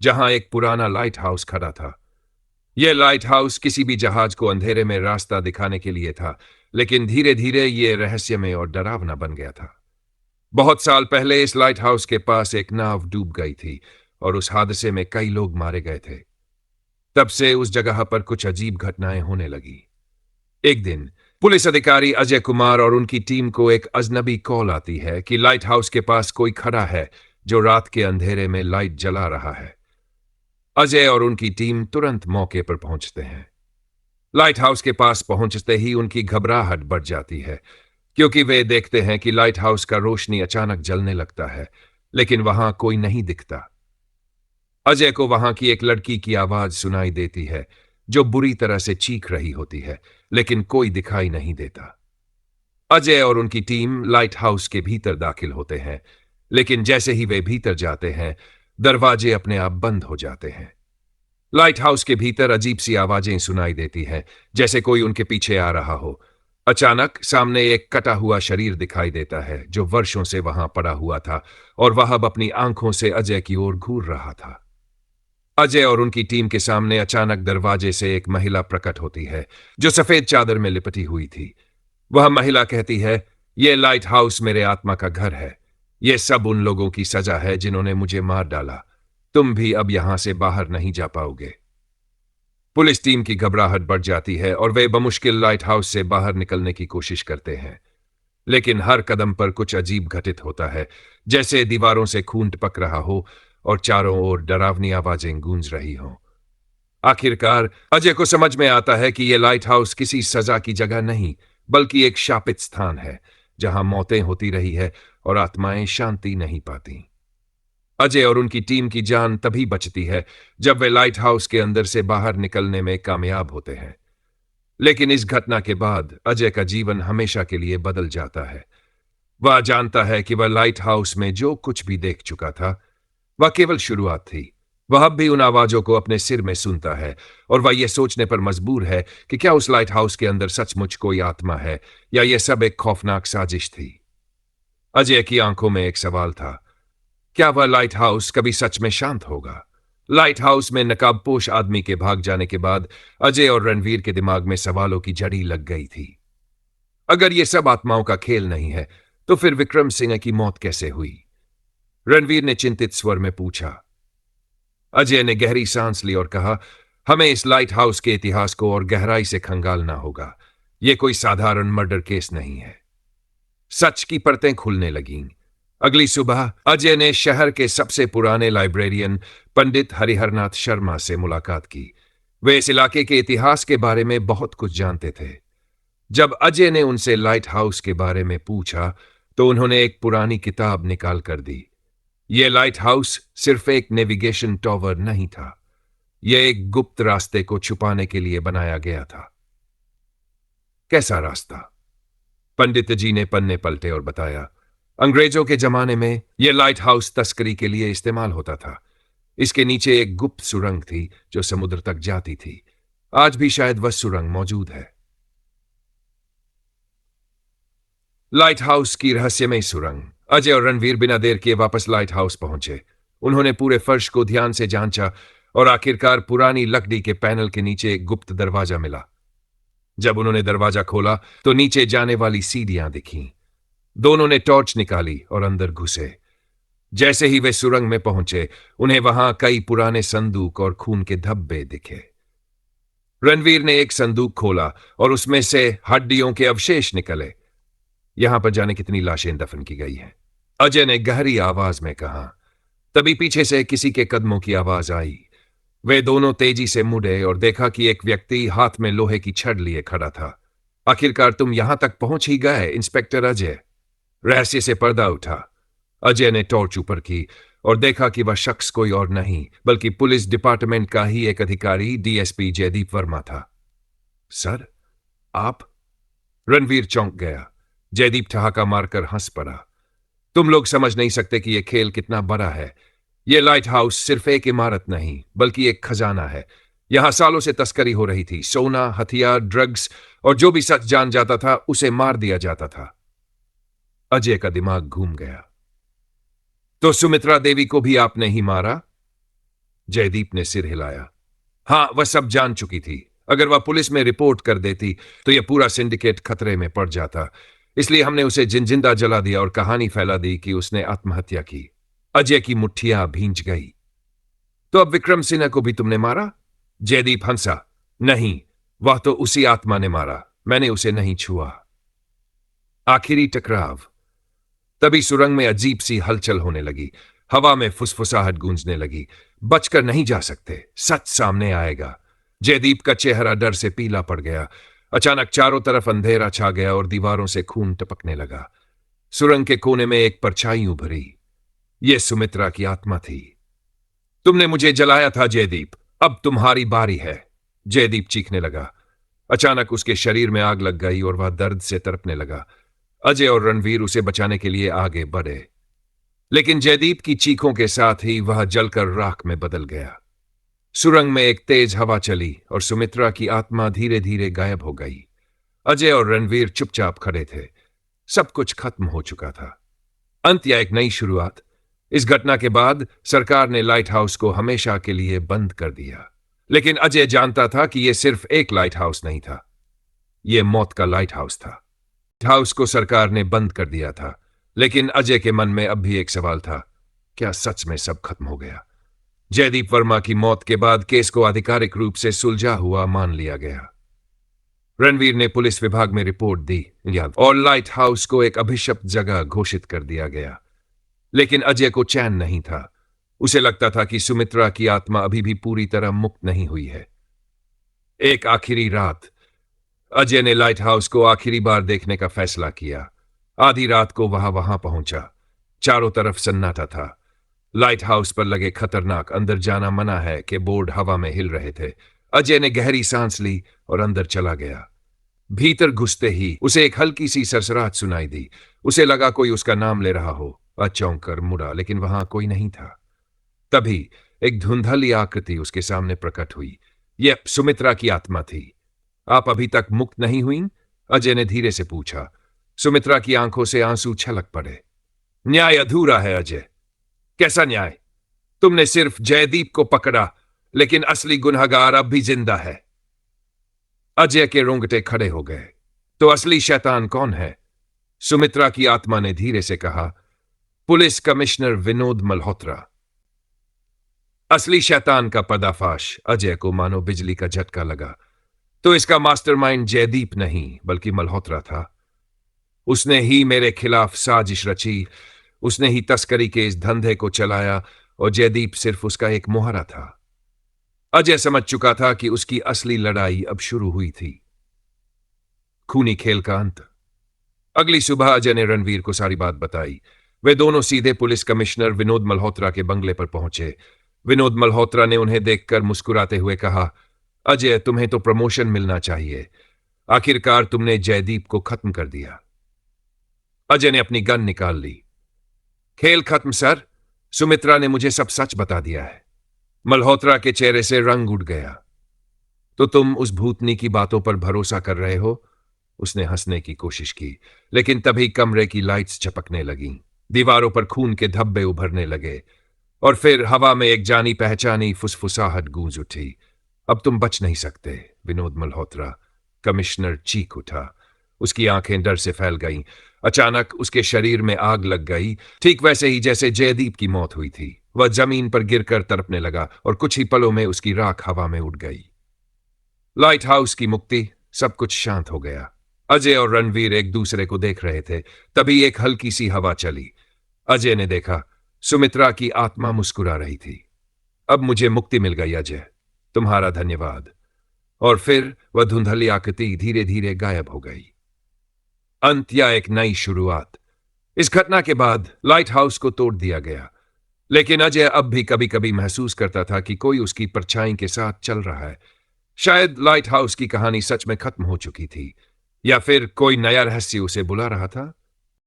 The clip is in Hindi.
जहां एक पुराना लाइट हाउस खड़ा था। यह लाइट हाउस किसी भी जहाज को अंधेरे में रास्ता दिखाने के लिए था, लेकिन धीरे धीरे यह रहस्यमय और डरावना बन गया था। बहुत साल पहले इस लाइट हाउस के पास एक नाव डूब गई थी और उस हादसे में कई लोग मारे गए थे। तब से उस जगह पर कुछ अजीब घटनाएं होने लगी। एक दिन पुलिस अधिकारी अजय कुमार और उनकी टीम को एक अजनबी कॉल आती है कि लाइट हाउस के पास कोई खड़ा है जो रात के अंधेरे में लाइट जला रहा है। अजय और उनकी टीम तुरंत मौके पर पहुंचते हैं। लाइट हाउस के पास पहुंचते ही उनकी घबराहट बढ़ जाती है, क्योंकि वे देखते हैं कि लाइट हाउस का रोशनी अचानक जलने लगता है, लेकिन वहां कोई नहीं दिखता। अजय को वहां की एक लड़की की आवाज सुनाई देती है, जो बुरी तरह से चीख रही होती है, लेकिन कोई दिखाई नहीं देता। अजय और उनकी टीम लाइट हाउस के भीतर दाखिल होते हैं, लेकिन जैसे ही वे भीतर जाते हैं, दरवाजे अपने आप बंद हो जाते हैं। लाइट हाउस के भीतर अजीब सी आवाजें सुनाई देती हैं, जैसे कोई उनके पीछे आ रहा हो। अचानक सामने एक कटा हुआ शरीर दिखाई देता है, जो वर्षों से वहां पड़ा हुआ था और वह अब अपनी आंखों से अजय की ओर घूर रहा था। अजय और उनकी टीम के सामने अचानक दरवाजे से एक महिला प्रकट होती है, जो सफेद चादर में लिपटी हुई थी। वह महिला कहती है, यह लाइट हाउस मेरे आत्मा का घर है। यह सब उन लोगों की सजा है जिन्होंने मुझे मार डाला। तुम भी अब यहां से बाहर नहीं जा पाओगे। पुलिस टीम की घबराहट बढ़ जाती है और वे बमुश्किल लाइट हाउस से बाहर निकलने की कोशिश करते हैं, लेकिन हर कदम पर कुछ अजीब घटित होता है, जैसे दीवारों से खून टपक रहा हो और चारों ओर डरावनी आवाजें गूंज रही हों। आखिरकार अजय को समझ में आता है कि यह लाइट हाउस किसी सजा की जगह नहीं, बल्कि एक शापित स्थान है, जहां मौतें होती रही है और आत्माएं शांति नहीं पाती। अजय और उनकी टीम की जान तभी बचती है जब वे लाइट हाउस के अंदर से बाहर निकलने में कामयाब होते हैं। लेकिन इस घटना के बाद अजय का जीवन हमेशा के लिए बदल जाता है। वह जानता है कि वह लाइट हाउस में जो कुछ भी देख चुका था, वह केवल शुरुआत थी। वह अब भी उन आवाजों को अपने सिर में सुनता है और वह यह सोचने पर मजबूर है कि क्या उस लाइट हाउस के अंदर सचमुच कोई आत्मा है या यह सब एक खौफनाक साजिश थी। अजय की आंखों में एक सवाल था, क्या वह लाइट हाउस कभी सच में शांत होगा? लाइट हाउस में नकाबपोश आदमी के भाग जाने के बाद अजय और रणवीर के दिमाग में सवालों की झड़ी लग गई थी। अगर यह सब आत्माओं का खेल नहीं है, तो फिर विक्रम सिंह की मौत कैसे हुई? रणवीर ने चिंतित स्वर में पूछा। अजय ने गहरी सांस ली और कहा, हमें इस लाइट हाउस के इतिहास को और गहराई से खंगालना होगा। यह कोई साधारण मर्डर केस नहीं है। सच की परतें खुलने लगीं। अगली सुबह अजय ने शहर के सबसे पुराने लाइब्रेरियन पंडित हरिहरनाथ शर्मा से मुलाकात की। वे इस इलाके के इतिहास के बारे में बहुत कुछ जानते थे। जब अजय ने उनसे लाइट हाउस के बारे में पूछा, तो उन्होंने एक पुरानी किताब निकाल कर दी। यह लाइट हाउस सिर्फ एक नेविगेशन टॉवर नहीं था, यह एक गुप्त रास्ते को छुपाने के लिए बनाया गया था। कैसा रास्ता? पंडित जी ने पन्ने पलटे और बताया, अंग्रेजों के जमाने में यह लाइट हाउस तस्करी के लिए इस्तेमाल होता था। इसके नीचे एक गुप्त सुरंग थी जो समुद्र तक जाती थी। आज भी शायद वह सुरंग मौजूद है। लाइट हाउस की रहस्यमय सुरंग। अजय और रणवीर बिना देर किए वापस लाइट हाउस पहुंचे। उन्होंने पूरे फर्श को ध्यान से जांचा और आखिरकार पुरानी लकड़ी के पैनल के नीचे एक गुप्त दरवाजा मिला। जब उन्होंने दरवाजा खोला तो नीचे जाने वाली सीढ़ियां दिखीं। दोनों ने टॉर्च निकाली और अंदर घुसे। जैसे ही वे सुरंग में पहुंचे, उन्हें वहां कई पुराने संदूक और खून के धब्बे दिखे। रणवीर ने एक संदूक खोला और उसमें से हड्डियों के अवशेष निकले। यहां पर जाने कितनी लाशें दफन की गई हैं, अजय ने गहरी आवाज में कहा। तभी पीछे से किसी के कदमों की आवाज आई। वे दोनों तेजी से मुड़े और देखा कि एक व्यक्ति हाथ में लोहे की छड़ लिए खड़ा था। आखिरकार तुम यहां तक पहुंच ही गए, इंस्पेक्टर अजय। रहस्य से पर्दा उठा। अजय ने टॉर्च ऊपर की और देखा कि वह शख्स कोई और नहीं बल्कि पुलिस डिपार्टमेंट का ही एक अधिकारी डीएसपी जयदीप वर्मा था। सर, आप? रणवीर चौंक गया। जयदीप ठहाका मारकर हंस पड़ा। तुम लोग समझ नहीं सकते कि यह खेल कितना बड़ा है। यह लाइट हाउस सिर्फ एक इमारत नहीं बल्कि एक खजाना है। यहां सालों से तस्करी हो रही थी। सोना, हथियार, ड्रग्स और जो भी सच जान जाता था उसे मार दिया जाता था। अजय का दिमाग घूम गया। तो सुमित्रा देवी को भी आपने ही मारा? जयदीप ने सिर हिलाया। हाँ, वह सब जान चुकी थी। अगर वह पुलिस में रिपोर्ट कर देती तो यह पूरा सिंडिकेट खतरे में पड़ जाता। इसलिए हमने उसे जिंदा जला दिया और कहानी फैला दी कि उसने आत्महत्या की। अजय की मुट्ठियां भींच गई। तो अब विक्रम सिन्हा को भी तुमने मारा? जयदीप हंसा। नहीं, वह तो उसी आत्मा ने मारा, मैंने उसे नहीं छुआ। आखिरी टकराव। तभी सुरंग में अजीब सी हलचल होने लगी। हवा में फुसफुसाहट गूंजने लगी। बचकर नहीं जा सकते, सच सामने आएगा। जयदीप का चेहरा डर से पीला पड़ गया। अचानक चारों तरफ अंधेरा छा गया और दीवारों से खून टपकने लगा। सुरंग के कोने में एक परछाई उभरी। यह सुमित्रा की आत्मा थी। तुमने मुझे जलाया था जयदीप, अब तुम्हारी बारी है। जयदीप चीखने लगा। अचानक उसके शरीर में आग लग गई और वह दर्द से तड़पने लगा। अजय और रणवीर उसे बचाने के लिए आगे बढ़े, लेकिन जयदीप की चीखों के साथ ही वह जलकर राख में बदल गया। सुरंग में एक तेज हवा चली और सुमित्रा की आत्मा धीरे धीरे गायब हो गई। अजय और रणवीर चुपचाप खड़े थे। सब कुछ खत्म हो चुका था। अंत या एक नई शुरुआत। इस घटना के बाद सरकार ने लाइट हाउस को हमेशा के लिए बंद कर दिया, लेकिन अजय जानता था कि यह सिर्फ एक लाइट हाउस नहीं था, यह मौत का लाइट हाउस था। हाउस को सरकार ने बंद कर दिया था, लेकिन अजय के मन में अब भी एक सवाल था, क्या सच में सब खत्म हो गया? जयदीप वर्मा की मौत के बाद केस को आधिकारिक रूप से सुलझा हुआ मान लिया गया। रणवीर ने पुलिस विभाग में रिपोर्ट दी और लाइट हाउस को एक अभिशप्त जगह घोषित कर दिया गया। लेकिन अजय को चैन नहीं था। उसे लगता था कि सुमित्रा की आत्मा अभी भी पूरी तरह मुक्त नहीं हुई है। एक आखिरी रात अजय ने लाइट हाउस को आखिरी बार देखने का फैसला किया। आधी रात को वहां पहुंचा। चारों तरफ सन्नाटा था। लाइट हाउस पर लगे खतरनाक अंदर जाना मना है के बोर्ड हवा में हिल रहे थे। अजय ने गहरी सांस ली और अंदर चला गया। भीतर घुसते ही उसे एक हल्की सी सरसराहट सुनाई दी। उसे लगा कोई उसका नाम ले रहा हो। अचौंक कर मुड़ा, लेकिन वहां कोई नहीं था। तभी एक धुंधली आकृति उसके सामने प्रकट हुई। यह सुमित्रा की आत्मा थी। आप अभी तक मुक्त नहीं हुई? अजय ने धीरे से पूछा। सुमित्रा की आंखों से आंसू छलक पड़े। न्याय अधूरा है अजय। कैसा न्याय? तुमने सिर्फ जयदीप को पकड़ा, लेकिन असली गुनहगार अब भी जिंदा है। अजय के रोंगटे खड़े हो गए। तो असली शैतान कौन है? सुमित्रा की आत्मा ने धीरे से कहा, पुलिस कमिश्नर विनोद मल्होत्रा। असली शैतान का पर्दाफाश। अजय को मानो बिजली का झटका लगा। तो इसका मास्टरमाइंड जयदीप नहीं बल्कि मल्होत्रा था। उसने ही मेरे खिलाफ साजिश रची। उसने ही तस्करी के इस धंधे को चलाया और जयदीप सिर्फ उसका एक मोहरा था। अजय समझ चुका था कि उसकी असली लड़ाई अब शुरू हुई थी। खूनी खेल का अंत। अगली सुबह अजय ने रणवीर को सारी बात बताई। वे दोनों सीधे पुलिस कमिश्नर विनोद मल्होत्रा के बंगले पर पहुंचे। विनोद मल्होत्रा ने उन्हें देखकर मुस्कुराते हुए कहा, अजय, तुम्हें तो प्रमोशन मिलना चाहिए। आखिरकार तुमने जयदीप को खत्म कर दिया। अजय ने अपनी गन निकाल ली। खेल खत्म सर। सुमित्रा ने मुझे सब सच बता दिया है। मल्होत्रा के चेहरे से रंग उड़ गया। तो तुम उस भूतनी की बातों पर भरोसा कर रहे हो? उसने हंसने की कोशिश की, लेकिन तभी कमरे की लाइट्स झपकने लगीं। दीवारों पर खून के धब्बे उभरने लगे और फिर हवा में एक जानी पहचानी फुसफुसाहट गूंज उठी। अब तुम बच नहीं सकते विनोद मल्होत्रा। कमिश्नर चीख उठा। उसकी आंखें डर से फैल गईं। अचानक उसके शरीर में आग लग गई, ठीक वैसे ही जैसे जयदीप की मौत हुई थी। वह जमीन पर गिरकर तड़पने लगा और कुछ ही पलों में उसकी राख हवा में उड़ गई। लाइट हाउस की मुक्ति। सब कुछ शांत हो गया। अजय और रणवीर एक दूसरे को देख रहे थे। तभी एक हल्की सी हवा चली। अजय ने देखा, सुमित्रा की आत्मा मुस्कुरा रही थी। अब मुझे मुक्ति मिल गई अजय, तुम्हारा धन्यवाद। और फिर वह धुंधली आकृति धीरे धीरे गायब हो गई। अंत या एक नई शुरुआत। इस घटना के बाद लाइट हाउस को तोड़ दिया गया, लेकिन अजय अब भी कभी कभी महसूस करता था कि कोई उसकी परछाई के साथ चल रहा है। शायद लाइट हाउस की कहानी सच में खत्म हो चुकी थी, या फिर कोई नया रहस्य उसे बुला रहा था।